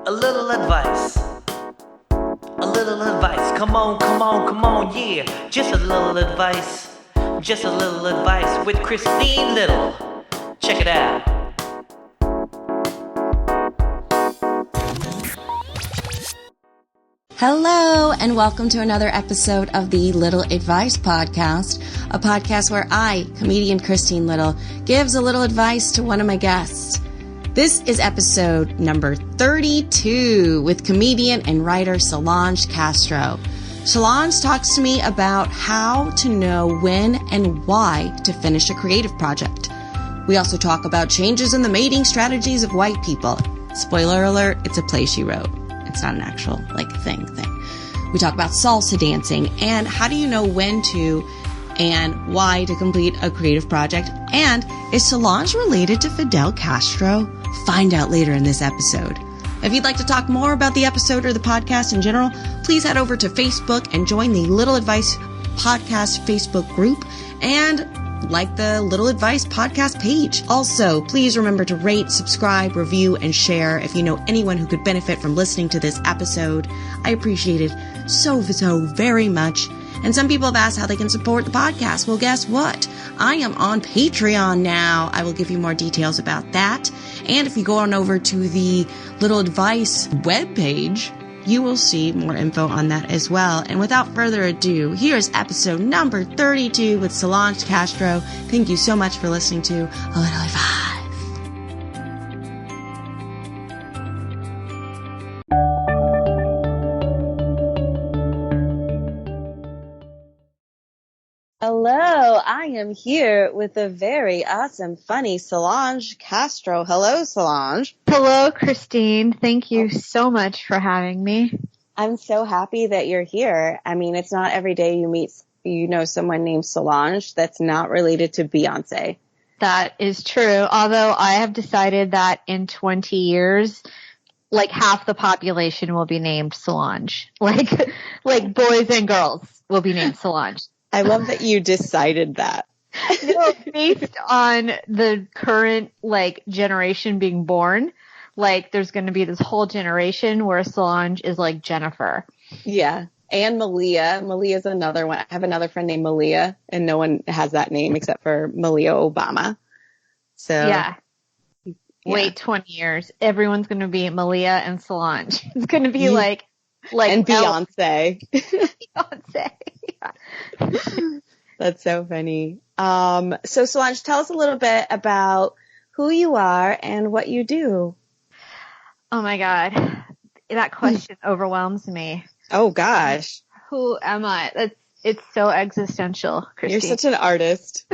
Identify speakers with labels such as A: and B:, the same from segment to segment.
A: A little advice. A little advice. Come on, come on, come on, yeah. Just a little advice. Just a little advice with Christine Little. Check it out.
B: Hello, and welcome to another episode of the Little Advice Podcast, a podcast where I, comedian Christine Little, gives a little advice to one of my guests. This is episode number 32 with comedian and writer Solange Castro. Solange talks to me about how to know when and why to finish a creative project. We also talk about changes in the mating strategies of white people. Spoiler alert, it's a play she wrote. It's not an actual, thing. We talk about salsa dancing and how do you know when to and why to complete a creative project. And is Solange related to Fidel Castro? Find out later in this episode. If you'd like to talk more about the episode or the podcast in general, please head over to Facebook and join the Little Advice Podcast Facebook group and like the Little Advice Podcast page. Also, please remember to rate, subscribe, review, and share if you know anyone who could benefit from listening to this episode. I appreciate it so very much. And some people have asked how they can support the podcast. Well, guess what? I am on Patreon now. I will give you more details about that. And if you go on over to the Little Advice webpage, you will see more info on that as well. And without further ado, here's episode number 32 with Solange Castro. Thank you so much for listening to A Little Advice. Hello, I am here with the very awesome, funny Solange Castro. Hello, Solange.
C: Hello, Christine. Thank you so much for having me.
B: I'm so happy that you're here. I mean, it's not every day you meet, someone named Solange that's not related to Beyonce.
C: That is true. Although I have decided that in 20 years, half the population will be named Solange. Like boys and girls will be named Solange.
B: I love that you decided that.
C: No, based on the current, generation being born, there's going to be this whole generation where Solange is like Jennifer.
B: Yeah. And Malia. Malia's another one. I have another friend named Malia, and no one has that name except for Malia Obama. So. Yeah.
C: Wait 20 years. Everyone's going to be Malia and Solange. It's going to be
B: and Beyonce.
C: Beyonce. Yeah.
B: That's so funny. So Solange, tell us a little bit about who you are and what you do.
C: Oh my God. That question overwhelms me.
B: Oh gosh.
C: Who am I? It's so existential, Christine.
B: You're such an artist.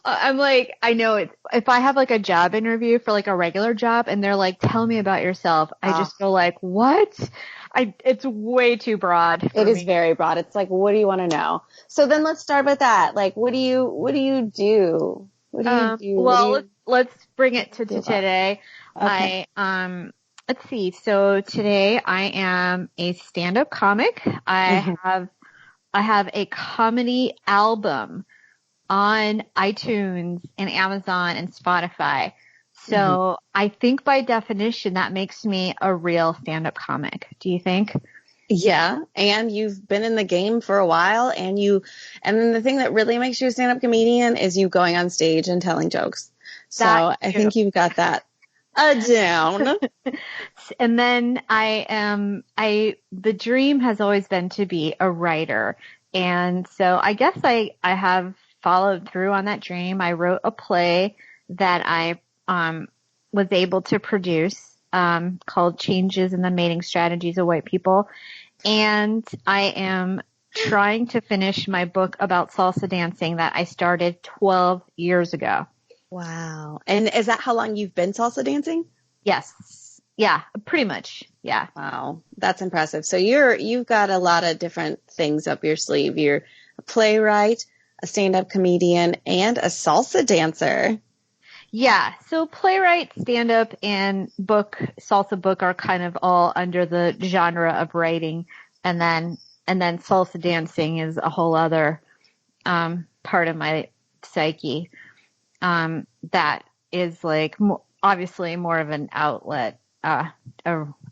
C: I'm I know it. If I have a job interview for a regular job and they're tell me about yourself, I just go what? It's way too broad.
B: It is very broad. It's what do you want to know? So then let's start with that. What do you do? What do you do?
C: Well, let's bring it to today.
B: Okay.
C: Let's see. So today I am a stand-up comic. I have a comedy album on iTunes and Amazon and Spotify. So I think by definition that makes me a real stand-up comic. Do you think?
B: Yeah. And you've been in the game for a while and then the thing that really makes you a stand-up comedian is you going on stage and telling jokes. So I think you've got that down.
C: And then the dream has always been to be a writer. And so I guess I have followed through on that dream. I wrote a play that I was able to produce, called Changes in the Mating Strategies of White People. And I am trying to finish my book about salsa dancing that I started 12 years ago.
B: Wow. And is that how long you've been salsa dancing?
C: Yes. Yeah, pretty much. Yeah.
B: Wow. That's impressive. So you've got a lot of different things up your sleeve. You're a playwright, a stand-up comedian, and a salsa dancer.
C: Yeah. So playwright, stand-up, and salsa book are kind of all under the genre of writing. And then salsa dancing is a whole other, part of my psyche. That is obviously more of an outlet, a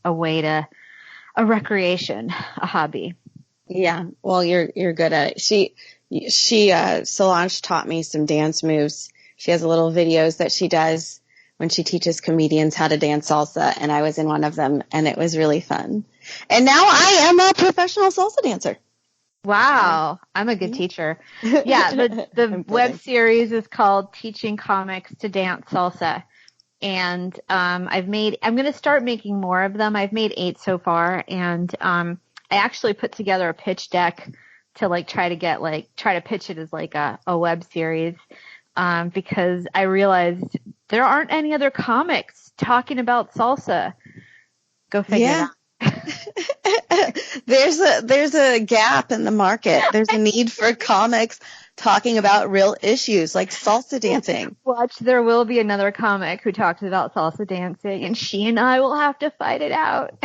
C: way to, a recreation, a hobby.
B: Yeah. Well, you're good at it. Solange taught me some dance moves. She has little videos that she does when she teaches comedians how to dance salsa, and I was in one of them, and it was really fun. And now I am a professional salsa dancer.
C: Wow. I'm a good teacher. Yeah. The web series is called Teaching Comics to Dance Salsa. And, I'm going to start making more of them. I've made 8 so far. And, I actually put together a pitch deck to try to pitch it as a web series. Because I realized there aren't any other comics talking about salsa. Go figure it out.
B: There's a gap in the market. There's a need for comics talking about real issues like salsa dancing.
C: Watch, there will be another comic who talks about salsa dancing, and she and I will have to fight it out.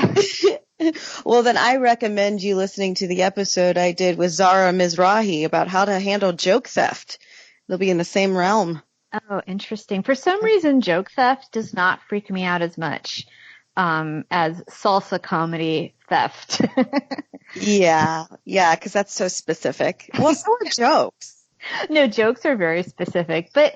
B: Well, then I recommend you listening to the episode I did with Zara Mizrahi about how to handle joke theft. They'll be in the same realm.
C: Oh, interesting. For some reason, joke theft does not freak me out as much as salsa comedy theft.
B: Yeah, because that's so specific. Well, so are jokes.
C: No, jokes are very specific. But,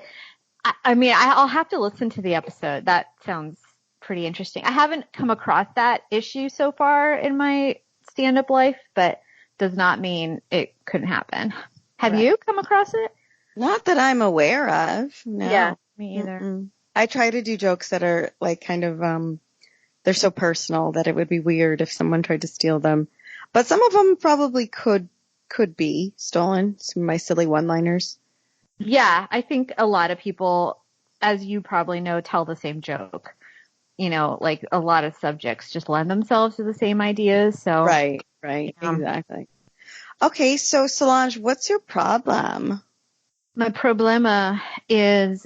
C: I'll have to listen to the episode. That sounds pretty interesting. I haven't come across that issue so far in my stand-up life, but does not mean it couldn't happen. Have you come across it?
B: Not that I'm aware of. No.
C: Yeah, me either.
B: Mm-mm. I try to do jokes that are they're so personal that it would be weird if someone tried to steal them. But some of them probably could be stolen. Some of my silly one-liners.
C: Yeah, I think a lot of people, as you probably know, tell the same joke. A lot of subjects just lend themselves to the same ideas. So
B: Right, exactly. Okay, so Solange, what's your problem?
C: My problema is,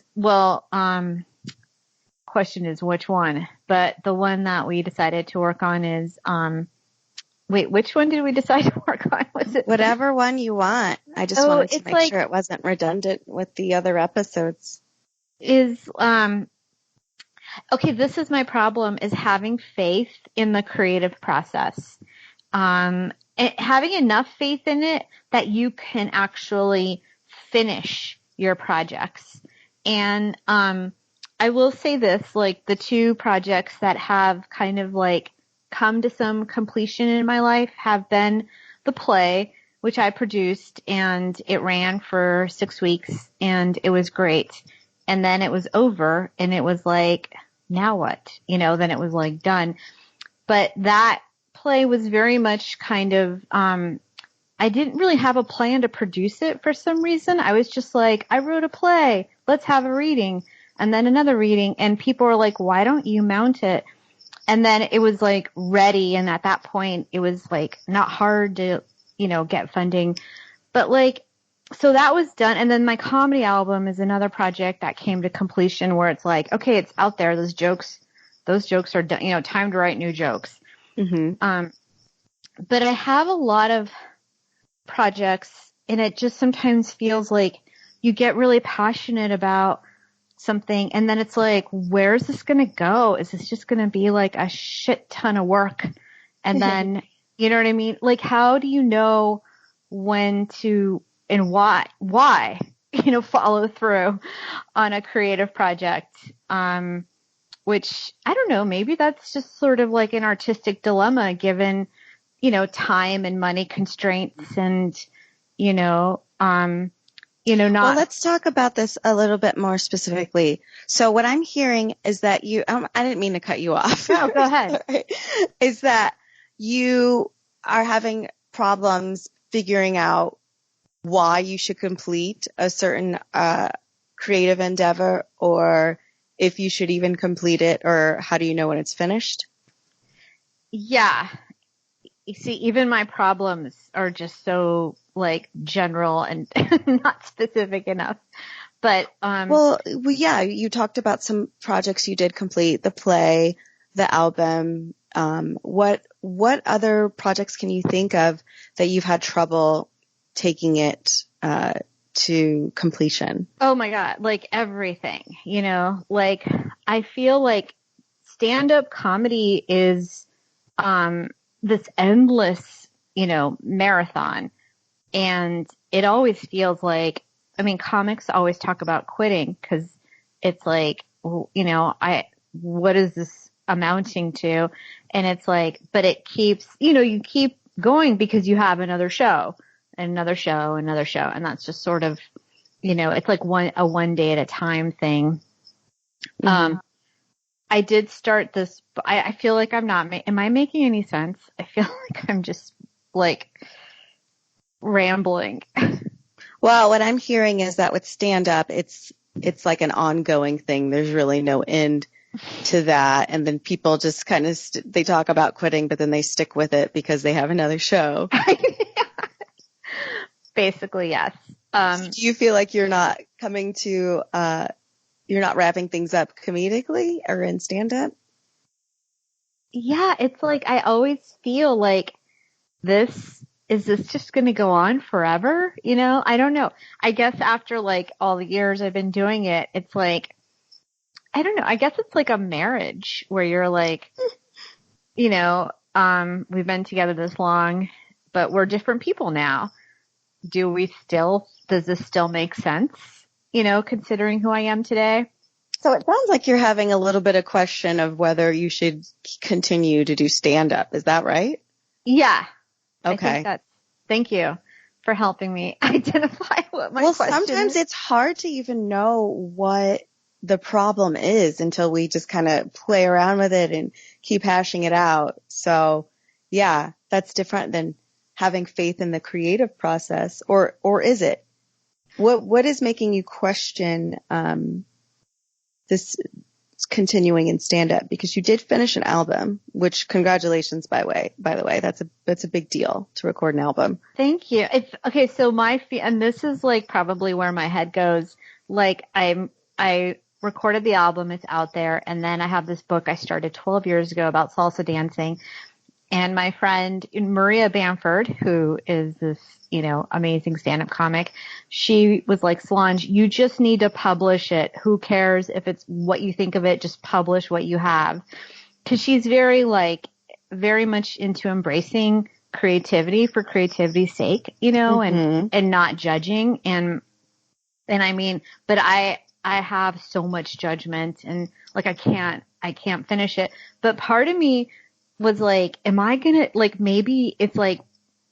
C: question is which one, but the one that we decided to work on is, which one did we decide to work on? Was it
B: whatever one you want? I just wanted to make sure it wasn't redundant with the other episodes.
C: Okay, this is my problem, is having faith in the creative process. And having enough faith in it that you can actually finish your projects. And I will say this, the 2 projects that have kind of come to some completion in my life have been the play, which I produced, and it ran for 6 weeks, and it was great. And then it was over, and it was now what? Then it was done. But that play was very much kind of, I didn't really have a plan to produce it for some reason. I was just I wrote a play. Let's have a reading. And then another reading. And people were why don't you mount it? And then it was ready. And at that point, it was not hard to, get funding. But so that was done. And then my comedy album is another project that came to completion where it's okay, it's out there. Those jokes are done, time to write new jokes.
B: Mm-hmm.
C: But I have a lot of projects, and it just sometimes feels you get really passionate about something, and then it's where is this going to go? Is this just going to be a shit ton of work? And then, you know what I mean? How do you know when to and why, follow through on a creative project? Which I don't know, maybe that's just sort of an artistic dilemma given, time and money constraints and, not.
B: Well, let's talk about this a little bit more specifically. So what I'm hearing is that I didn't mean to cut you off.
C: No, go ahead.
B: Is that you are having problems figuring out why you should complete a certain creative endeavor, or if you should even complete it, or how do you know when it's finished?
C: Yeah. You see, even my problems are just so general and not specific enough. But
B: well, yeah, you talked about some projects you did complete, the play, the album. What other projects can you think of that you've had trouble taking it to completion?
C: Oh my God, like everything, like I feel like stand-up comedy is this endless, marathon. And it always feels like, I mean, comics always talk about quitting because it's like, what is this amounting to? And it's like, but it keeps, you keep going because you have another show and another show, another show. And that's just sort of, it's like one day at a time thing.
B: Mm-hmm.
C: I did start this, I feel like I'm not, am I making any sense? I feel like I'm just like rambling.
B: Well, what I'm hearing is that with stand up, it's like an ongoing thing. There's really no end to that. And then people just kind of, they talk about quitting, but then they stick with it because they have another show.
C: Basically, yes.
B: Do you feel like you're not coming to, you're not wrapping things up comedically or in stand up?
C: Yeah, it's like I always feel like is this just going to go on forever? I don't know. I guess after like all the years I've been doing it, it's like, I don't know. I guess it's like a marriage where you're like, we've been together this long, but we're different people now. Does this still make sense? Considering who I am today?
B: So it sounds like you're having a little bit of question of whether you should continue to do stand up. Is that right?
C: Yeah.
B: Okay.
C: Thank you for helping me identify what my question is.
B: Well, sometimes it's hard to even know what the problem is until we just kind of play around with it and keep hashing it out. So yeah, that's different than having faith in the creative process, or is it? What is making you question this continuing in stand up? Because you did finish an album, which congratulations by the way. That's a big deal to record an album.
C: Thank you. It's okay. So and this is like probably where my head goes. Like I recorded the album, it's out there, and then I have this book I started 12 years ago about salsa dancing. And my friend Maria Bamford, who is this, amazing stand-up comic, she was like, Solange, you just need to publish it. Who cares if it's what you think of it? Just publish what you have. Cause she's very much into embracing creativity for creativity's sake,
B: Mm-hmm.
C: and not judging. And I mean, but I have so much judgment and like, I can't finish it. But part of me was like, am I gonna, like, maybe it's like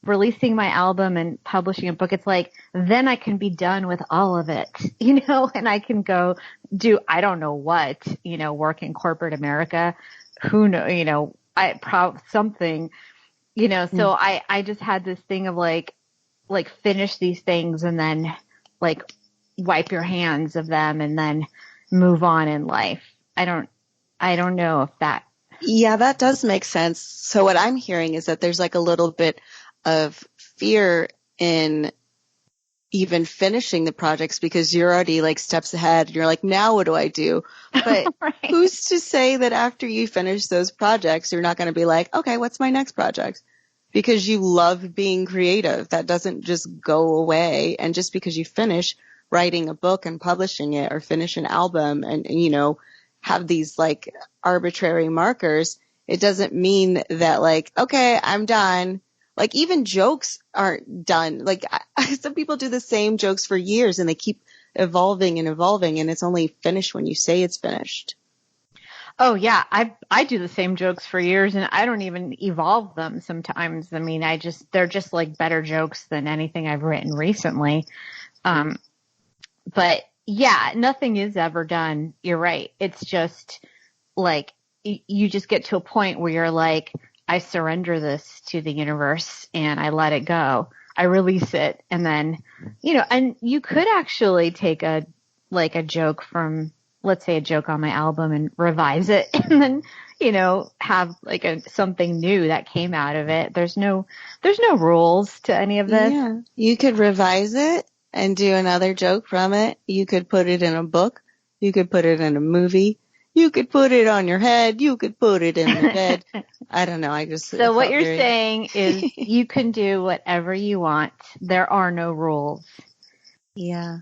C: releasing my album and publishing a book. It's like, then I can be done with all of it, and I can go do, I don't know what, work in corporate America. Who know, something, so I just had this thing of like finish these things and then like wipe your hands of them and then move on in life. I don't know if that.
B: Yeah, that does make sense. So what I'm hearing is that there's like a little bit of fear in even finishing the projects because you're already like steps ahead. You're like, now what do I do? But
C: Right.
B: Who's to say that after you finish those projects, you're not going to be like, okay, what's my next project? Because you love being creative. That doesn't just go away. And just because you finish writing a book and publishing it or finish an album and have these like arbitrary markers, it doesn't mean that like, okay, I'm done. Like even jokes aren't done. Like some people do the same jokes for years and they keep evolving and evolving and it's only finished when you say it's finished.
C: Oh yeah. I do the same jokes for years and I don't even evolve them sometimes. I mean, they're just like better jokes than anything I've written recently. But yeah, nothing is ever done. You're right. It's just like you just get to a point where you're like, I surrender this to the universe and I let it go. I release it. And then, and you could actually take a joke from, let's say a joke on my album and revise it and then, have like something new that came out of it. There's no rules to any of this.
B: Yeah. You could revise it and do another joke from it. You could put it in a book. You could put it in a movie. You could put it on your head. You could put it in the bed. I don't know.
C: So what you're saying is you can do whatever you want. There are no rules.
B: Yeah.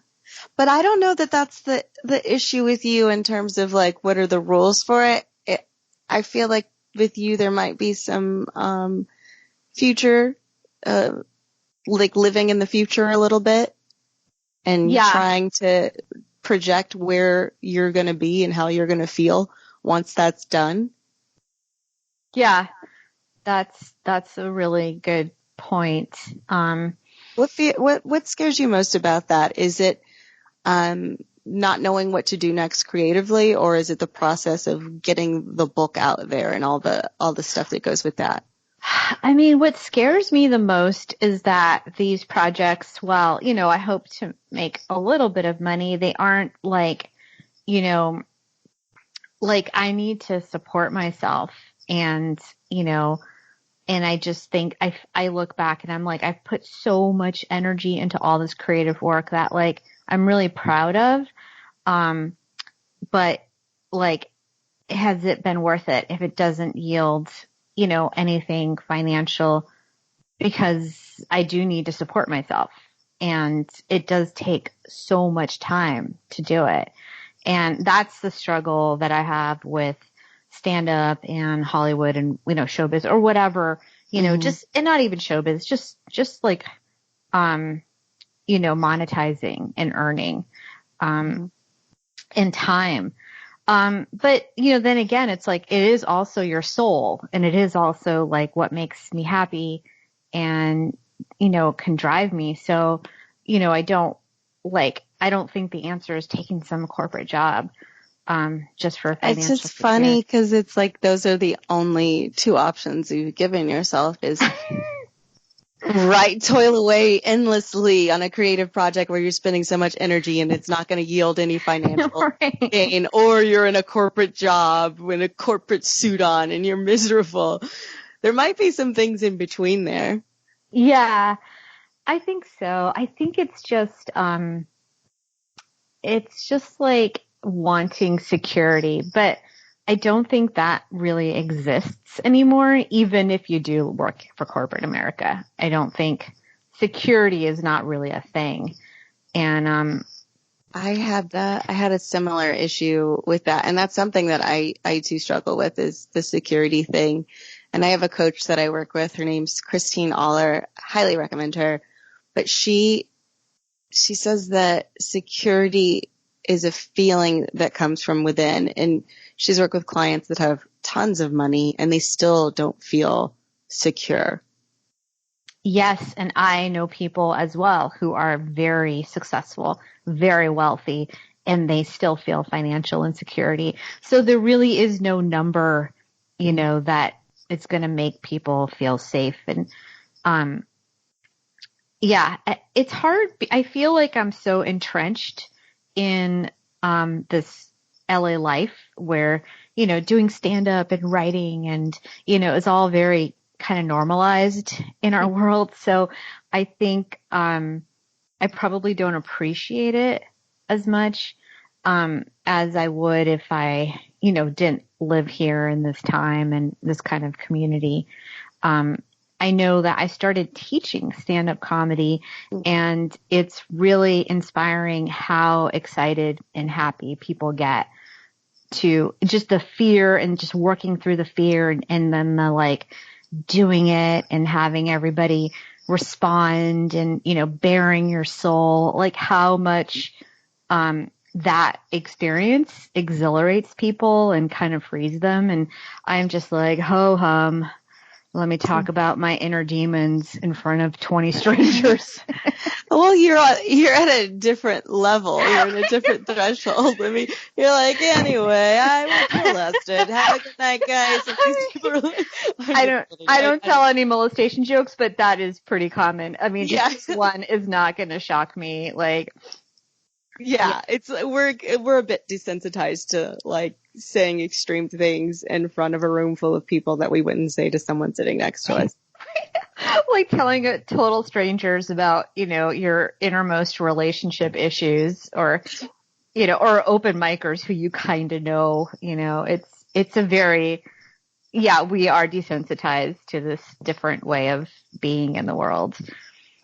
B: But I don't know that that's the issue with you in terms of like, what are the rules for it? I feel like with you, there might be some, future, like living in the future a little bit and
C: Yeah.
B: trying to project where you're going to be and how you're going to feel once that's done.
C: Yeah. That's a really good point.
B: What scares you most about that? Is it not knowing what to do next creatively, or is it the process of getting the book out there and all the stuff that goes with that?
C: I mean, what scares me the most is that these projects, while, I hope to make a little bit of money, they aren't like, like I need to support myself and, and I just think I look back and I'm like, I've put so much energy into all this creative work that like I'm really proud of. But like, has it been worth it if it doesn't yield, anything financial? Because I do need to support myself and it does take so much time to do it. And that's the struggle that I have with stand up and Hollywood and, showbiz or whatever, just, and not even showbiz, just like, monetizing and earning, in time. But then again, it's like, it is also your soul and it is also like what makes me happy and, can drive me. So, I don't think the answer is taking some corporate job, just for financial
B: It's just funny because it's like those are the only two options you've given yourself is toil away endlessly on a creative project where you're spending so much energy and it's not going to yield any financial gain, or you're in a corporate job with a corporate suit on and you're miserable. There might be some things in between there.
C: Yeah, I think so. I think it's just like wanting security, but I don't think that really exists anymore, even if you do work for corporate America. I don't think security is not really a thing. And,
B: I had a similar issue with that. And that's something that I too struggle with is the security thing. And I have a coach that I work with. Her name's Christine Aller. Highly recommend her. But she says that security is a feeling that comes from within. And she's worked with clients that have tons of money and they still don't feel secure.
C: yes, and I know people as well who are very successful, very wealthy, and they still feel financial insecurity. So there really is no number, that it's going to make people feel safe. And, yeah, it's hard. I feel like I'm so entrenched in, this LA life where, doing stand up and writing and, is all very kind of normalized in our world. So I think, I probably don't appreciate it as much, as I would if I, didn't live here in this time and this kind of community. I know that I started teaching stand-up comedy and it's really inspiring how excited and happy people get to just the fear and just working through the fear and then the like doing it and having everybody respond and, bearing your soul, like how much, that experience exhilarates people and kind of frees them. And I'm just like, ho hum. Let me talk about my inner demons in front of 20 strangers.
B: Well, you're at a different level. You're in a different threshold. I mean, you're like, anyway, I was molested. Have a good night, guys. And these people are like,
C: I don't tell any molestation jokes, but that is pretty common. I mean,
B: yeah.
C: this one is not going to shock me. Like,
B: yeah, it's we're a bit desensitized to like saying extreme things in front of a room full of people that we wouldn't say to someone sitting next to us.
C: like telling total strangers about, your innermost relationship issues or, or open micers who you kind of know, it's a very, yeah, we are desensitized to this different way of being in the world.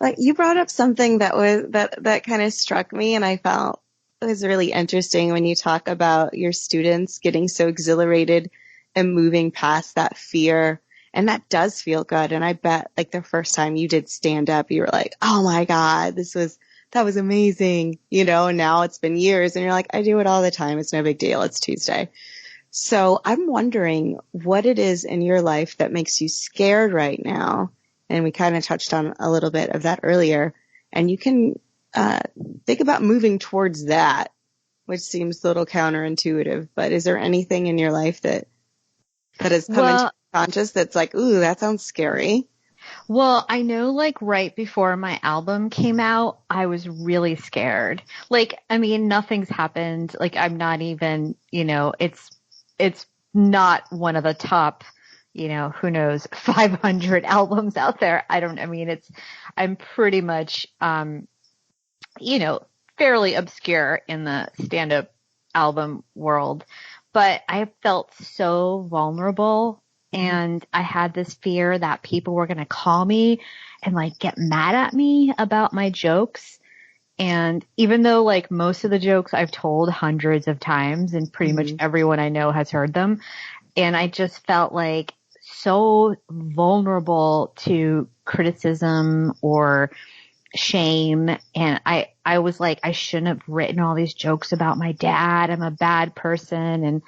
B: Like you brought up something that kind of struck me, and I felt it was really interesting when you talk about your students getting so exhilarated and moving past that fear. And that does feel good. And I bet like the first time you did stand up, you were like, oh my God, that was amazing. And now it's been years and you're like, I do it all the time. It's no big deal. It's Tuesday. So I'm wondering what it is in your life that makes you scared right now. And we kind of touched on a little bit of that earlier. And you can think about moving towards that, which seems a little counterintuitive. But is there anything in your life that has come into your conscious that's like, ooh, that sounds scary?
C: Well, I know like right before my album came out, I was really scared. Like, I mean, nothing's happened. Like, I'm not even, it's not one of the top, who knows, 500 albums out there. I'm pretty much, fairly obscure in the stand-up album world, but I felt so vulnerable. And I had this fear that people were going to call me and like get mad at me about my jokes. And even though like most of the jokes I've told hundreds of times and pretty much everyone I know has heard them. And I just felt like so vulnerable to criticism or shame. And I was like, I shouldn't have written all these jokes about my dad. I'm a bad person.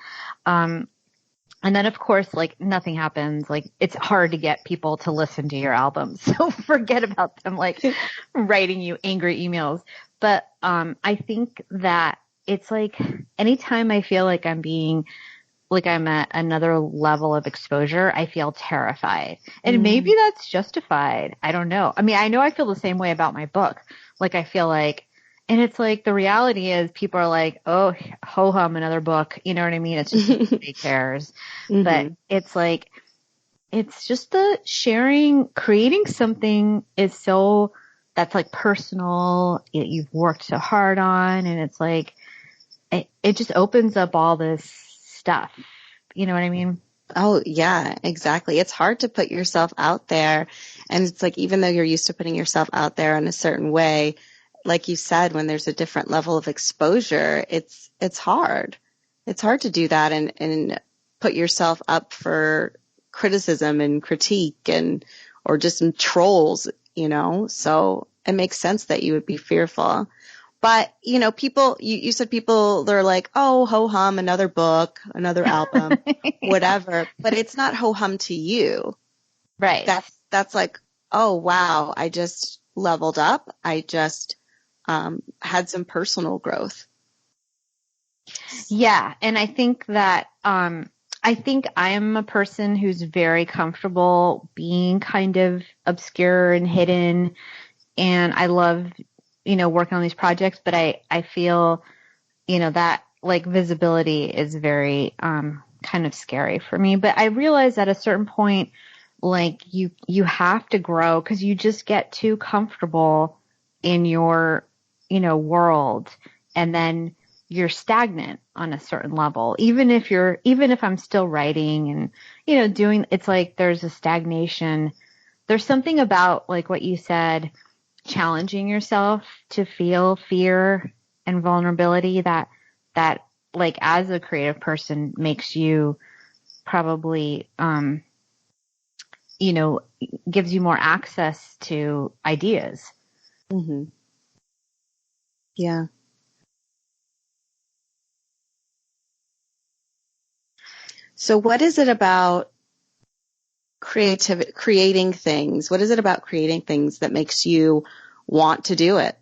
C: And then, of course, like nothing happens. Like it's hard to get people to listen to your album. So forget about them like writing you angry emails. But I think that it's like anytime I feel like I'm at another level of exposure, I feel terrified. And maybe that's justified. I don't know. I mean, I know I feel the same way about my book. Like I feel like, and it's like the reality is people are like, oh, ho hum, another book. You know what I mean? It's just nobody cares. But it's like, it's just the sharing, creating something is so, that's like personal. You've worked so hard on, and it's like, it just opens up all this stuff. You know what I mean?
B: Oh, yeah, exactly. It's hard to put yourself out there. And it's like, even though you're used to putting yourself out there in a certain way, like you said, when there's a different level of exposure, it's hard. It's hard to do that and put yourself up for criticism and critique or just some trolls, So it makes sense that you would be fearful. But, people, you said people, they're like, oh, ho hum, another book, another album, whatever. But it's not ho hum to you.
C: Right.
B: That's like, oh, wow, I just leveled up. I just had some personal growth.
C: Yeah. And I think that, I think I'm a person who's very comfortable being kind of obscure and hidden. And I love, working on these projects, but I feel, that like visibility is very, kind of scary for me. But I realize at a certain point, like you have to grow because you just get too comfortable in your, world, and then you're stagnant on a certain level. Even if I'm still writing and, doing, it's like there's a stagnation. There's something about like what you said, challenging yourself to feel fear and vulnerability that like as a creative person makes you probably, gives you more access to ideas.
B: Mm-hmm. Yeah. So what is it about creating things? What is it about creating things that makes you want to do it?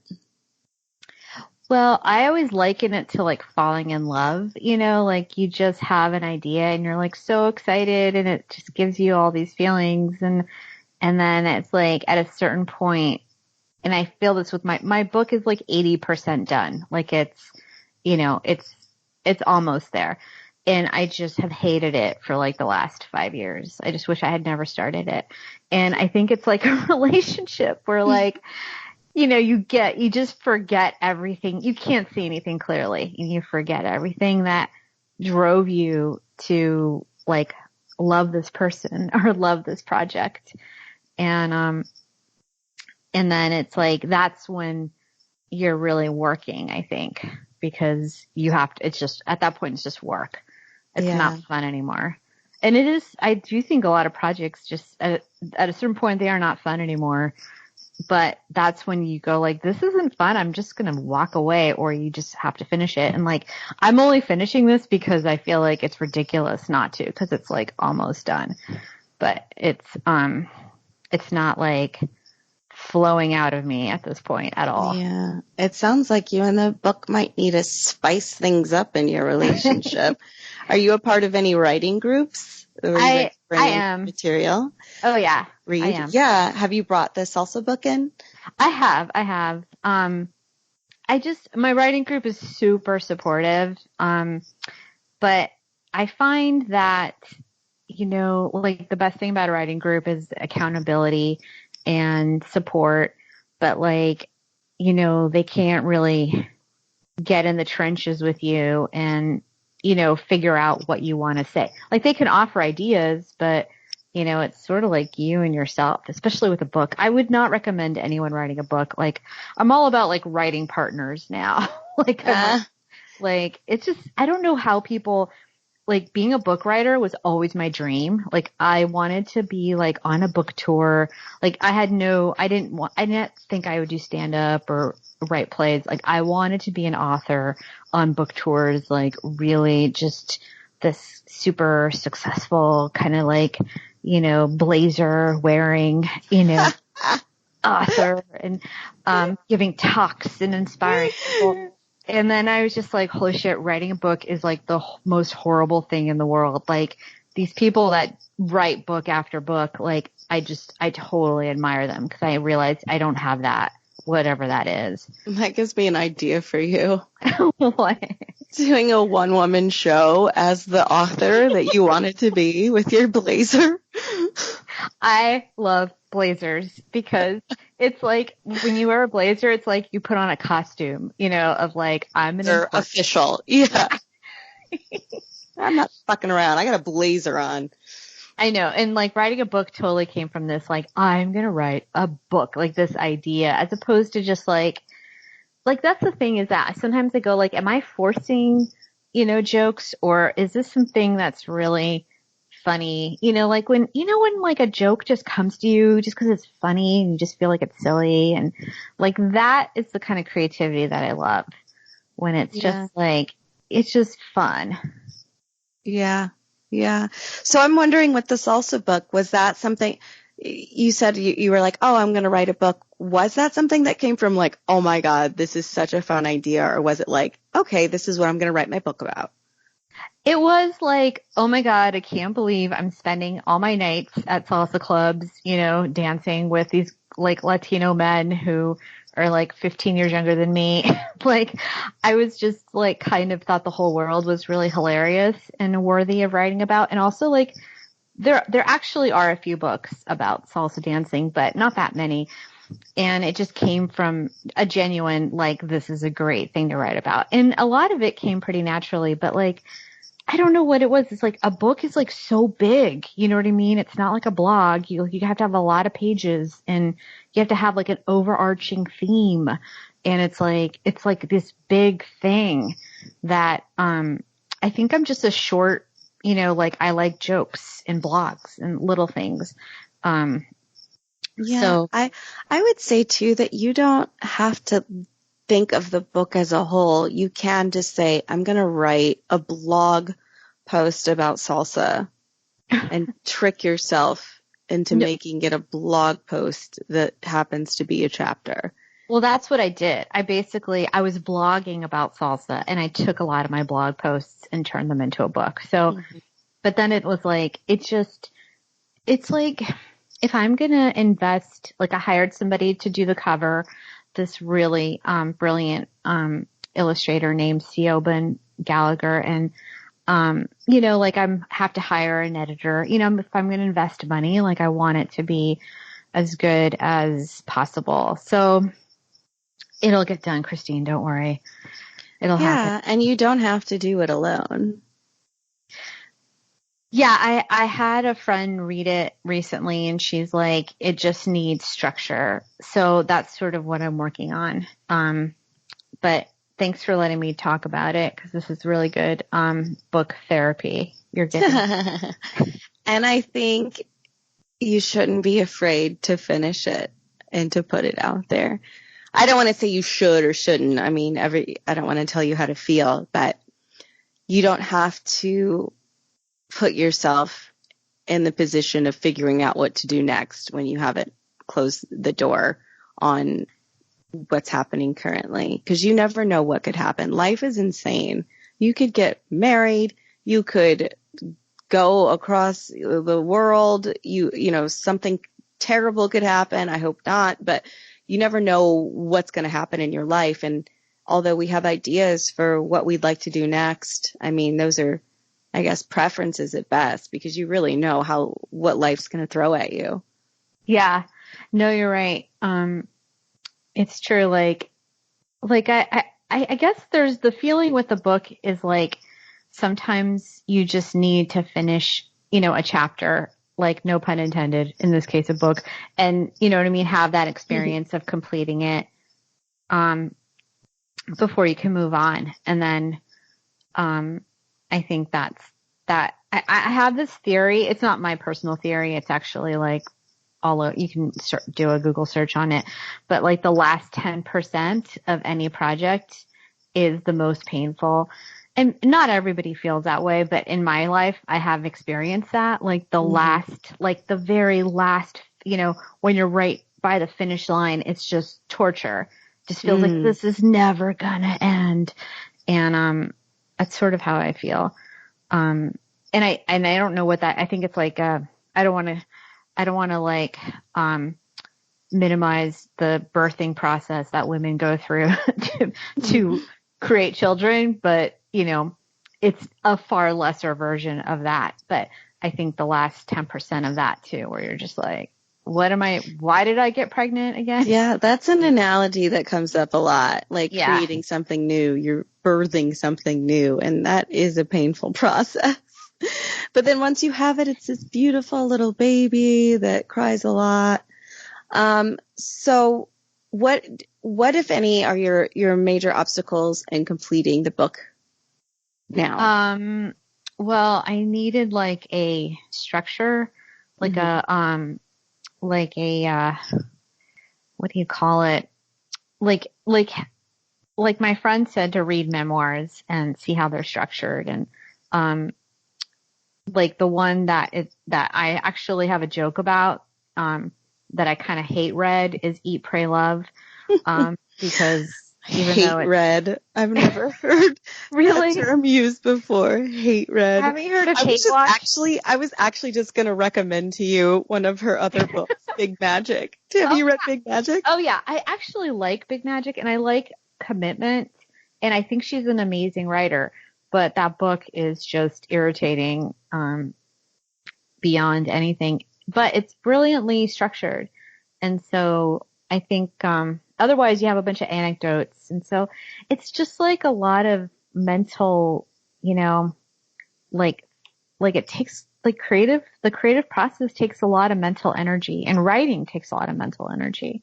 C: Well, I always liken it to like falling in love, like you just have an idea and you're like so excited and it just gives you all these feelings. And then it's like at a certain point, and I feel this with my book is like 80% done. Like it's, it's almost there. And I just have hated it for like the last 5 years. I just wish I had never started it. And I think it's like a relationship where like, you just forget everything. You can't see anything clearly. And you forget everything that drove you to like love this person or love this project. And, And then it's like, that's when you're really working, I think, because you have to, it's just, at that point, it's just work. It's not fun anymore. And it is, I do think a lot of projects just at a certain point, they are not fun anymore. But that's when you go like, this isn't fun. I'm just going to walk away, or you just have to finish it. And like, I'm only finishing this because I feel like it's ridiculous not to, because it's like almost done. But it's not like flowing out of me at this point at all.
B: Yeah. It sounds like you and the book might need to spice things up in your relationship. Are you a part of any writing groups?
C: I am.
B: Material?
C: Oh yeah.
B: Read?
C: I am.
B: Yeah. Have you brought the salsa book in?
C: I have. My writing group is super supportive. But I find that, like the best thing about a writing group is accountability and support, but like, they can't really get in the trenches with you and, figure out what you want to say. Like they can offer ideas, but it's sort of like you and yourself, especially with a book. I would not recommend anyone writing a book. Like I'm all about like writing partners now. Like it's just, I don't know how people, like being a book writer was always my dream. Like I wanted to be like on a book tour. Like I didn't think I would do stand up or write plays. Like I wanted to be an author on book tours, like really just this super successful kind of like, blazer wearing, author and, giving talks and inspiring people. And then I was just like, holy shit, writing a book is like the most horrible thing in the world. Like these people that write book after book, like I totally admire them because I realized I don't have that, whatever that is.
B: That gives me an idea for you.
C: What?
B: Doing a one-woman show as the author that you wanted to be with your blazer.
C: I love blazers because it's like when you wear a blazer, it's like you put on a costume, of like,
B: They're official. Yeah. I'm not fucking around. I got a blazer on.
C: I know. And like writing a book totally came from this, like, I'm going to write a book, like this idea, as opposed to just like that's the thing is that sometimes I go like, am I forcing, jokes, or is this something that's really funny? Like when like a joke just comes to you just because it's funny and you just feel like it's silly, and like that is the kind of creativity that I love, when it's just like, it's just fun.
B: Yeah. Yeah. So I'm wondering, with the salsa book, was that something you said you were like, oh, I'm going to write a book. Was that something that came from like, oh my God, this is such a fun idea? Or was it like, okay, this is what I'm going to write my book about?
C: It was like, oh my God, I can't believe I'm spending all my nights at salsa clubs, dancing with these like Latino men who are like 15 years younger than me. Like I was just like kind of thought the whole world was really hilarious and worthy of writing about. And also like there actually are a few books about salsa dancing, but not that many. And it just came from a genuine, like, this is a great thing to write about. And a lot of it came pretty naturally, but like, I don't know what it was. It's like a book is like so big. You know what I mean? It's not like a blog. You have to have a lot of pages, and you have to have like an overarching theme. And it's like this big thing that, I think I'm just a short, like I like jokes and blogs and little things.
B: Yeah.
C: So
B: I would say too that you don't have to think of the book as a whole. You can just say, I'm going to write a blog post about salsa and trick yourself into making it a blog post that happens to be a chapter.
C: Well, that's what I did. I was blogging about salsa, and I took a lot of my blog posts and turned them into a book. So, but then it was like, it's like, if I'm going to invest, like I hired somebody to do the cover, this really, brilliant, illustrator named Siobhan Gallagher. And, like have to hire an editor, if I'm going to invest money, like I want it to be as good as possible. So it'll get done, Christine. Don't worry. It'll happen.
B: And you don't have to do it alone.
C: Yeah, I had a friend read it recently and she's like, it just needs structure. So that's sort of what I'm working on. But thanks for letting me talk about it because this is really good book therapy you're giving.
B: And I think you shouldn't be afraid to finish it and to put it out there. I don't want to say you should or shouldn't. I mean, I don't want to tell you how to feel, but you don't have to put yourself in the position of figuring out what to do next when you haven't closed the door on what's happening currently, because you never know what could happen. Life is insane. You could get married. You could go across the world. You know, something terrible could happen. I hope not, but you never know what's going to happen in your life. And although we have ideas for what we'd like to do next, I mean, those are, I guess, preferences at best, because you really know what life's going to throw at you.
C: Yeah, no, you're right. It's true. Like I guess there's the feeling with the book is like sometimes you just need to finish, a chapter, like no pun intended, in this case, a book. And you know what I mean? Have that experience of completing it, before you can move on. And then, I think that's that. I have this theory. It's not my personal theory. It's actually like you can do a Google search on it, but like the last 10% of any project is the most painful. And not everybody feels that way, but in my life, I have experienced that. Like the very last, when you're right by the finish line, it's just torture. Just feels like this is never gonna end. And, that's sort of how I feel. And I don't know what I think it's like, I don't want to like, minimize the birthing process that women go through to create children, but it's a far lesser version of that. But I think the last 10% of that too, where you're just like, why did I get pregnant again?
B: Yeah, that's an analogy that comes up a lot, like creating something new, you're birthing something new, and that is a painful process. But then once you have it, it's this beautiful little baby that cries a lot. So what if any are your major obstacles in completing the book now?
C: Well, I needed like a structure, like what do you call it? Like my friend said to read memoirs and see how they're structured. And, like the one that I actually have a joke about, that I kind of hate read is Eat, Pray, Love. Because even though it's
B: read, I've never heard
C: really
B: that term used before. Hate read.
C: Have you heard of Hate Watch?
B: I was actually just going to recommend to you one of her other books, Big Magic. Have you read Big Magic?
C: Oh yeah, I actually like Big Magic and I like Commitment, and I think she's an amazing writer. But that book is just irritating, beyond anything. But it's brilliantly structured, and so I think otherwise you have a bunch of anecdotes, and so it's just like a lot of mental, like it takes the creative process takes a lot of mental energy, and writing takes a lot of mental energy.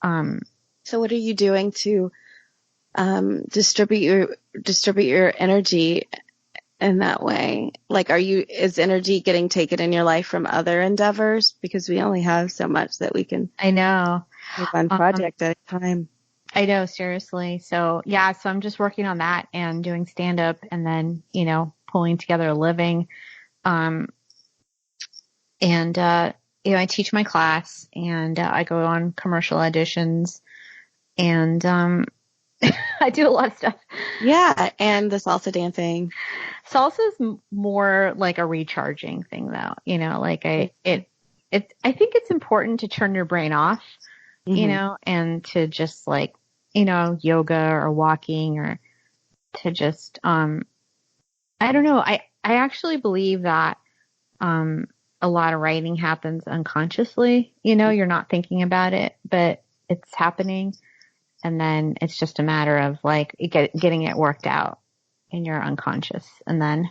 B: So what are you doing to distribute your energy in that way? Like, is energy getting taken in your life from other endeavors? Because we only have so much that we can.
C: I know.
B: Take one project at a time.
C: I know, seriously. So yeah, so I'm just working on that and doing stand up, and then, pulling together a living. I teach my class, and I go on commercial auditions, and I do a lot of stuff.
B: Yeah, and the salsa dancing.
C: Salsa is more like a recharging thing, though. I think it's important to turn your brain off, and to just like, yoga or walking, or to just, I don't know. I actually believe that, a lot of writing happens unconsciously. You're not thinking about it, but it's happening. And then it's just a matter of like getting it worked out in your unconscious. And then,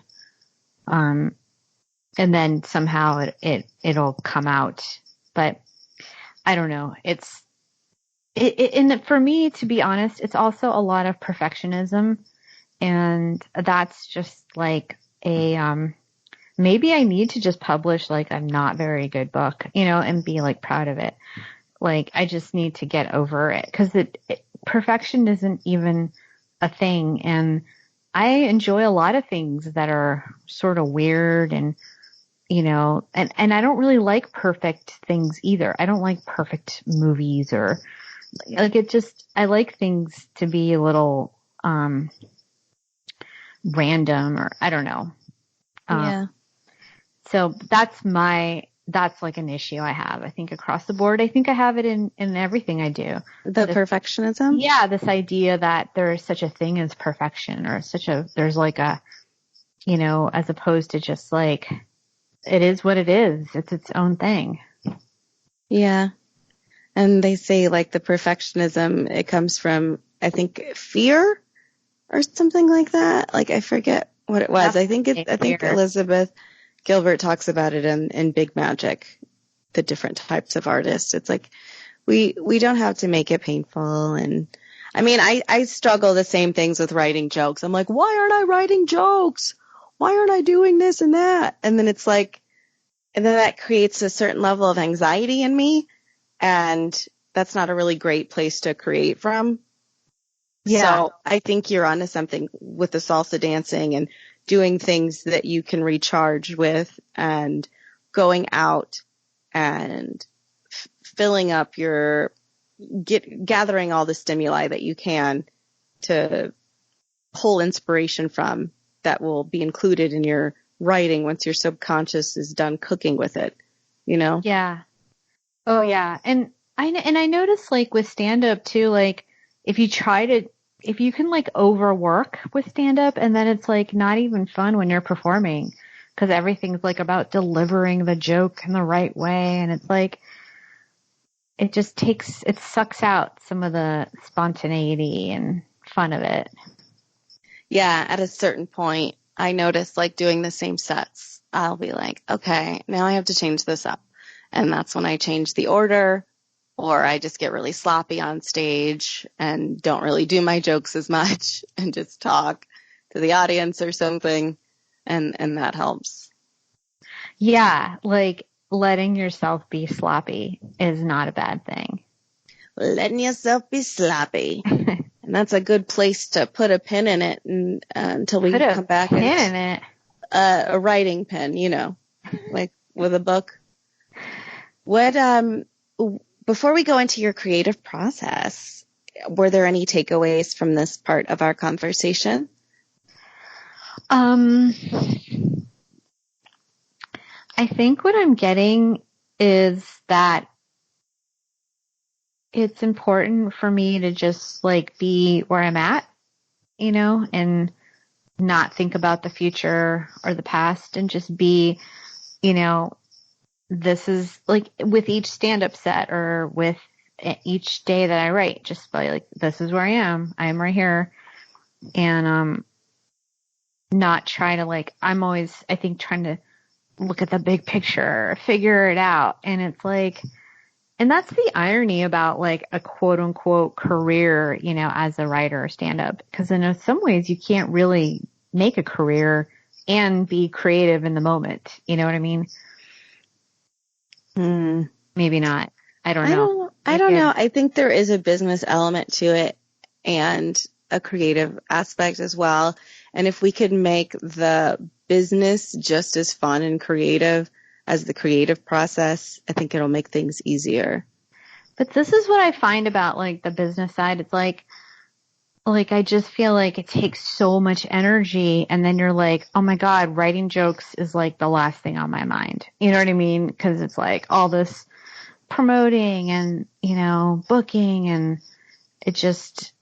C: and then somehow it'll come out. But I don't know. And for me, to be honest, it's also a lot of perfectionism, and that's just like maybe I need to just publish like a not very good book, and be like proud of it. Like I just need to get over it, because perfection isn't even a thing, and I enjoy a lot of things that are sort of weird and and I don't really like perfect things either. I don't like perfect movies, or like I like things to be a little random, or I don't know.
B: Yeah.
C: So that's like an issue I have. I think across the board, I think I have it in everything I do.
B: The perfectionism?
C: Yeah, this idea that there is such a thing as perfection, or there's like a, as opposed to just like, it is what it is. It's its own thing.
B: Yeah. And they say like the perfectionism, it comes from, I think, fear or something like that. Like I forget what it was. I think Elizabeth Gilbert talks about it in Big Magic, the different types of artists. It's like we don't have to make it painful. And I mean, I struggle the same things with writing jokes. I'm like, why aren't I writing jokes? Why aren't I doing this and that? And then it's like, and then that creates a certain level of anxiety in me. And that's not a really great place to create from. Yeah. So I think you're onto something with the salsa dancing and doing things that you can recharge with, and going out and filling up gathering all the stimuli that you can to pull inspiration from, that will be included in your writing once your subconscious is done cooking with it,
C: Yeah. Oh yeah. And I notice like with stand up too, like if you can like overwork with stand up, and then it's like not even fun when you're performing, because everything's like about delivering the joke in the right way. And it's like, it sucks out some of the spontaneity and fun of it.
B: Yeah. At a certain point, I notice like doing the same sets, I'll be like, okay, now I have to change this up. And that's when I change the order, or I just get really sloppy on stage and don't really do my jokes as much and just talk to the audience or something. And that helps.
C: Yeah. Like letting yourself be sloppy is not a bad thing.
B: Letting yourself be sloppy. And that's a good place to put a pin in it until we come back.
C: Put a pin in it.
B: A writing pen, like with a book. What, before we go into your creative process, were there any takeaways from this part of our conversation?
C: I think what I'm getting is that it's important for me to just like be where I'm at, and not think about the future or the past, and just be, this is like with each stand-up set or with each day that I write, just by like, this is where I am right here. And, not try to like, I'm always, I think, trying to look at the big picture, figure it out. And it's like, and that's the irony about like a quote unquote career, as a writer or stand-up, because in some ways you can't really make a career and be creative in the moment. You know what I mean? Maybe not. I don't know.
B: I don't know. I think there is a business element to it and a creative aspect as well. And if we could make the business just as fun and creative as the creative process, I think it'll make things easier.
C: But this is what I find about like the business side. It's like I just feel like it takes so much energy, and then you're like, oh my God, writing jokes is like the last thing on my mind. You know what I mean? Because it's like all this promoting and, booking, and it just,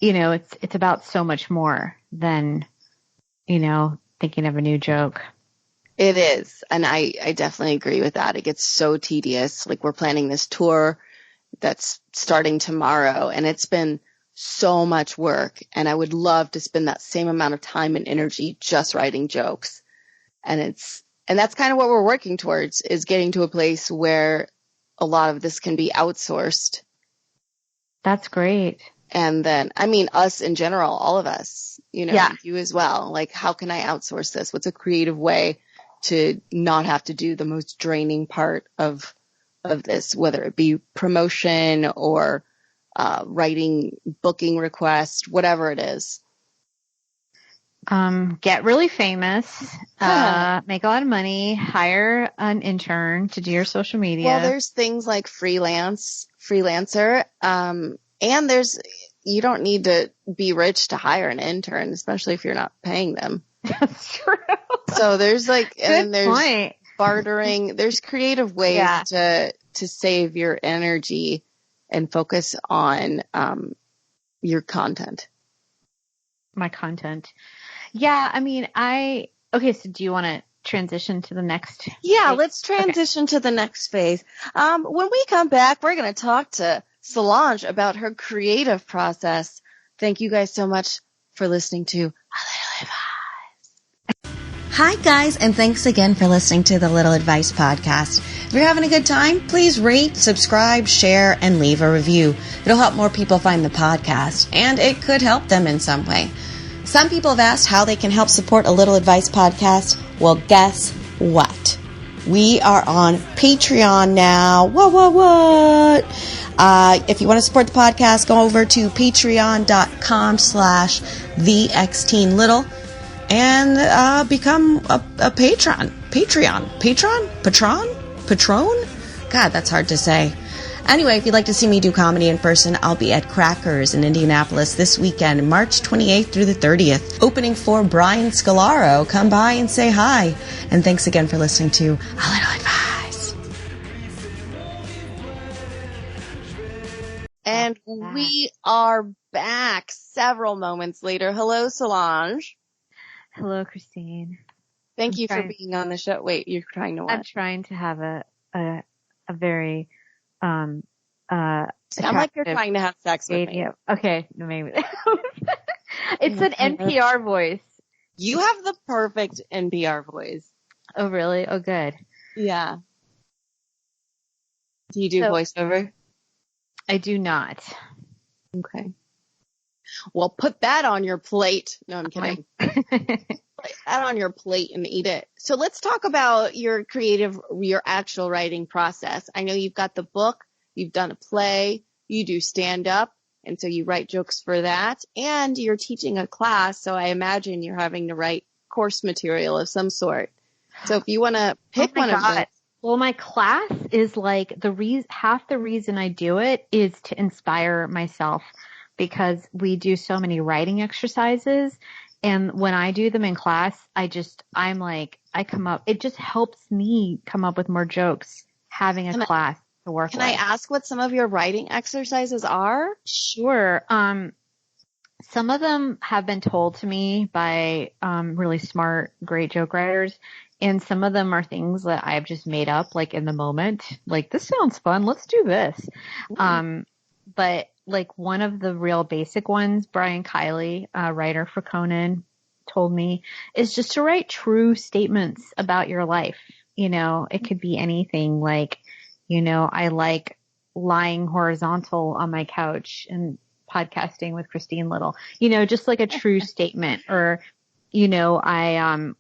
C: it's about so much more than, thinking of a new joke.
B: It is. And I definitely agree with that. It gets so tedious. Like we're planning this tour that's starting tomorrow, and it's been so much work, and I would love to spend that same amount of time and energy just writing jokes. And that's kind of what we're working towards, is getting to a place where a lot of this can be outsourced.
C: That's great.
B: And then, I mean, us in general, all of us, you know,
C: Yeah.
B: you as well. Like, how can I outsource this? What's a creative way to not have to do the most draining part of this, whether it be promotion or writing, booking requests, whatever it is.
C: Get really famous, make a lot of money, hire an intern to do your social media.
B: Well, there's things like freelancer, and you don't need to be rich to hire an intern, especially if you're not paying them.
C: That's true.
B: So there's like, and there's
C: point.
B: bartering. There's creative ways to save your energy and focus on your content.
C: My content. Yeah, I mean, okay, so do you want to transition to the next phase?
B: Yeah, let's transition to the next phase. When we come back, we're going to talk to Solange about her creative process. Thank you guys so much for listening to A Little Advice.
D: Hi guys, and thanks again for listening to the Little Advice podcast. If you're having a good time, please rate, subscribe, share, and leave a review. It'll help more people find the podcast, and it could help them in some way. Some people have asked how they can help support A Little Advice podcast. Well, guess what? We are on Patreon now. What? If you want to support the podcast, go over to patreon.com/thexteenlittle and become a patron. Patron? God, that's hard to say. Anyway, if you'd like to see me do comedy in person, I'll be at Crackers in Indianapolis this weekend, March 28th through the 30th, opening for Brian Scalaro. Come by and say hi. And thanks again for listening to A Little Advice.
B: And we are back several moments later. Hello, Solange.
C: Hello, Christine.
B: Thank you for being on the show. Wait, you're trying to what?
C: I'm trying to have a very
B: sound like you're trying to have sex with me.
C: Okay, maybe. It's an NPR voice.
B: You have the perfect NPR voice.
C: Oh, really? Oh, good.
B: Yeah. Do you do voiceover?
C: I do not.
B: Okay. Well, put that on your plate. No, I'm kidding. Put that on your plate and eat it. So let's talk about your actual writing process. I know you've got the book, you've done a play, you do stand up, and so you write jokes for that, and you're teaching a class, so I imagine you're having to write course material of some sort. So if you want to pick one of them.
C: Well, my class is like half the reason I do it is to inspire myself, because we do so many writing exercises. And when I do them in class, it just helps me come up with more jokes having a class to work with.
B: Can I ask what some of your writing exercises are?
C: Sure. Some of them have been told to me by really smart, great joke writers. And some of them are things that I've just made up, like in the moment. Like, this sounds fun. Let's do this. But like one of the real basic ones, Brian Kiley, a writer for Conan, told me, is just to write true statements about your life. You know, it could be anything like, you know, I like lying horizontal on my couch and podcasting with Christine Little, you know, just like a true statement. Or, you know, I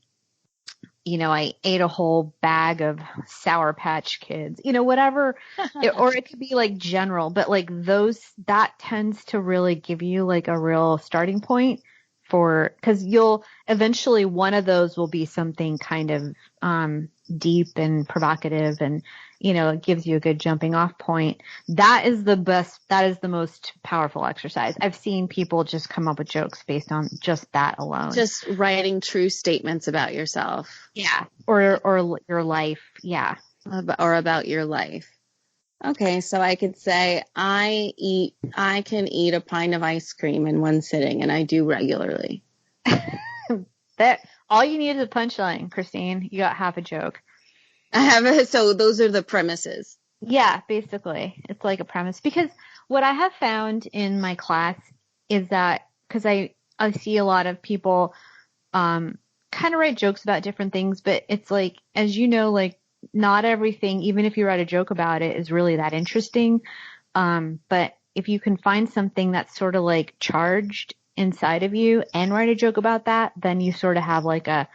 C: ate a whole bag of Sour Patch Kids, you know, whatever. Or it could be like general, but like that tends to really give you like a real starting point cause you'll eventually, one of those will be something kind of, deep and provocative, and, you know, it gives you a good jumping off point. That is the most powerful exercise. I've seen people just come up with jokes based on just that alone.
B: Just writing true statements about yourself.
C: Yeah. Or your life. Yeah.
B: Or about your life. Okay. So I could say I can eat a pint of ice cream in one sitting, and I do regularly.
C: All you need is a punchline, Christine. You got half a joke.
B: So those are the premises.
C: Yeah, basically. It's like a premise. Because what I have found in my class is that, because I see a lot of people kind of write jokes about different things, but it's like, as you know, like not everything, even if you write a joke about it, is really that interesting. But if you can find something that's sort of like charged inside of you and write a joke about that, then you sort of have like a,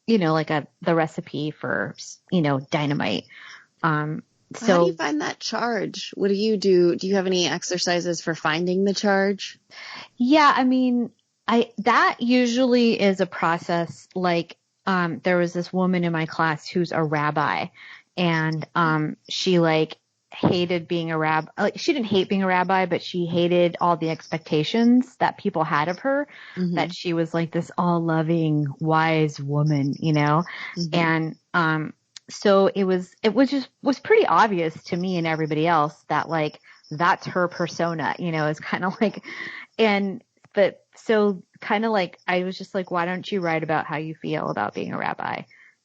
C: the recipe for, dynamite.
D: How do you find that charge? What do you do? Do you have any exercises for finding the charge?
C: Yeah, I mean, that usually is a process. Like, there was this woman in my class who's a rabbi, and she like hated being a rabbi. Like, she didn't hate being a rabbi, but she hated all the expectations that people had of her.
D: Mm-hmm.
C: That she was like this all-loving, wise woman,
D: Mm-hmm.
C: and so it was pretty obvious to me and everybody else that like that's her persona, is kind of like, but so kind of like, I was just like, why don't you write about how you feel about being a rabbi?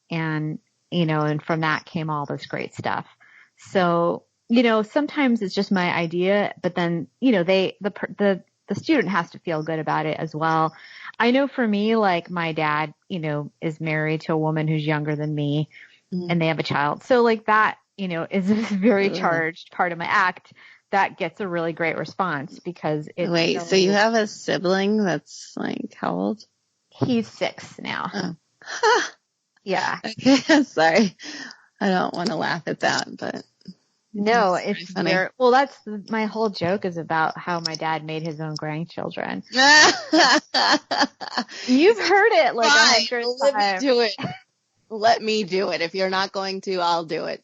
C: And, and from that came all this great stuff. So, sometimes it's just my idea, but then, the student has to feel good about it as well. I know for me, like my dad, is married to a woman who's younger than me,
D: Mm-hmm.
C: and they have a child. So like that, is this very charged part of my act that gets a really great response because it's
D: Wait, so you have a sibling that's like how old?
C: He's 6 now.
D: Oh.
C: Yeah.
D: Okay, sorry. I don't want to laugh at that, but
C: no,
D: it's
C: it's
D: funny.
C: very, well, that's my whole joke is about how my dad made his own grandchildren. You've heard it like 100 times.
D: Let me do it. Let me do it. If you're not going to, I'll do it.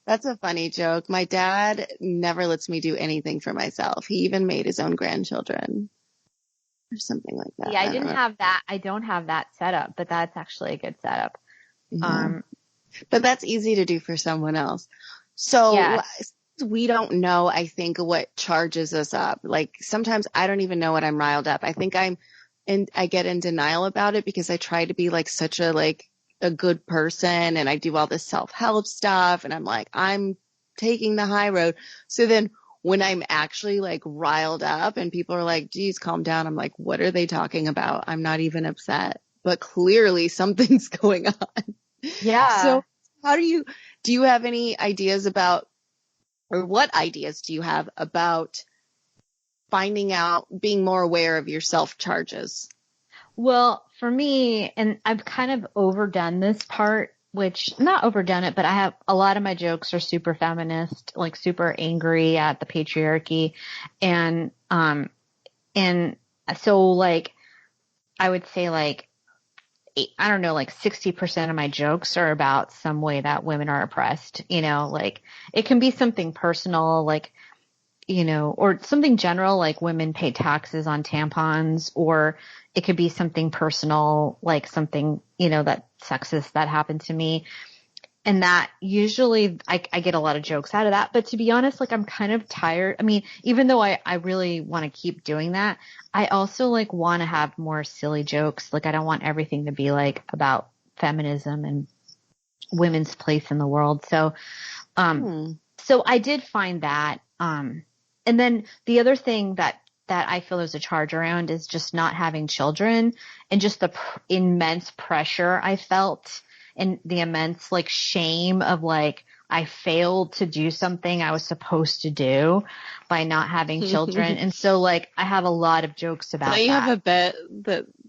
D: That's a funny joke. My dad never lets me do anything for myself. He even made his own grandchildren or something like that.
C: Yeah, I didn't have that. I don't have that setup, but that's actually a good setup.
D: Yeah. But that's easy to do for someone else. So
C: Yeah.
D: we don't know, I think, what charges us up. Like sometimes I don't even know what I'm riled up. I think I get in denial about it because I try to be like such a good person and I do all this self-help stuff and I'm like, I'm taking the high road. So then when I'm actually like riled up and people are like, geez, calm down. I'm like, what are they talking about? I'm not even upset, but clearly something's going on.
C: Yeah.
D: So how do you have any ideas about, or what ideas do you have about finding out, being more aware of your self-charges?
C: Well, for me, and I've kind of overdone this part, which not overdone it, but I have a lot of my jokes are super feminist, like super angry at the patriarchy. And so like, I would say like, I don't know, like 60% of my jokes are about some way that women are oppressed, like it can be something personal, like, or something general, like women pay taxes on tampons, or it could be something personal, like something, that sexist that happened to me. And that usually I get a lot of jokes out of that. But to be honest, like I'm kind of tired. I mean, even though I really want to keep doing that, I also like want to have more silly jokes. Like I don't want everything to be like about feminism and women's place in the world. So, so I did find that, and then the other thing that I feel there's a charge around is just not having children and just the immense pressure I felt and the immense like shame of like I failed to do something I was supposed to do by not having children. And so like I have a lot of jokes about that.
D: You have a bit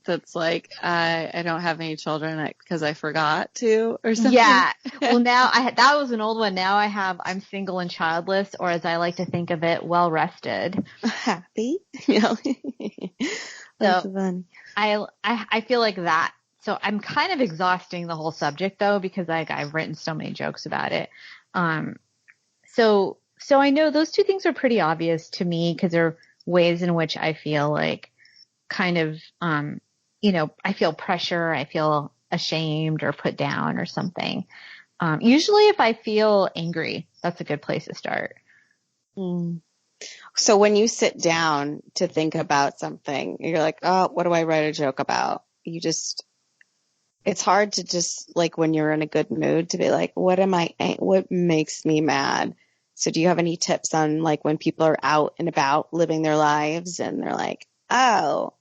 D: that's like I don't have any children because I forgot to or something.
C: Yeah. Well, now that was an old one. Now I'm single and childless, or as I like to think of it, well rested.
D: Happy. Yeah. That's
C: so
D: funny.
C: I feel like that. So I'm kind of exhausting the whole subject though, because like I've written so many jokes about it. So I know those two things are pretty obvious to me because they're ways in which I feel like kind of, I feel pressure. I feel ashamed or put down or something. Usually if I feel angry, that's a good place to start.
D: So when you sit down to think about something, you're like, oh, what do I write a joke about? It's hard to just like when you're in a good mood to be like, what makes me mad? So do you have any tips on like when people are out and about living their lives and they're like, oh,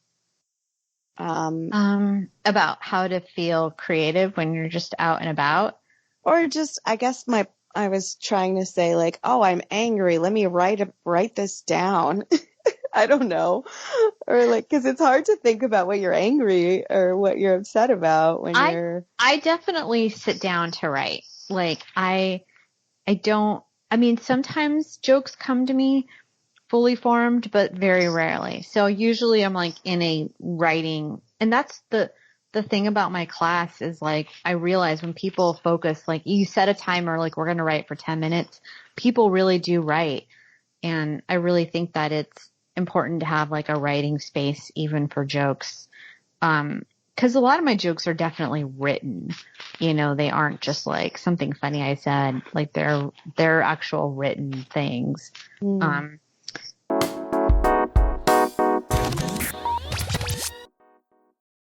C: About how to feel creative when you're just out and about.
D: Or just, I guess I was trying to say like, oh, I'm angry. Let me write this down. I don't know. Or like, cause it's hard to think about what you're angry or what you're upset about when you're.
C: I definitely sit down to write. Like I mean, sometimes jokes come to me fully formed, but very rarely. So usually I'm like in a writing, and that's the thing about my class is like, I realize when people focus, like you set a timer, like we're going to write for 10 minutes, people really do write. And I really think that it's important to have like a writing space even for jokes. Cause a lot of my jokes are definitely written, you know, they aren't just like something funny I said, like they're actual written things.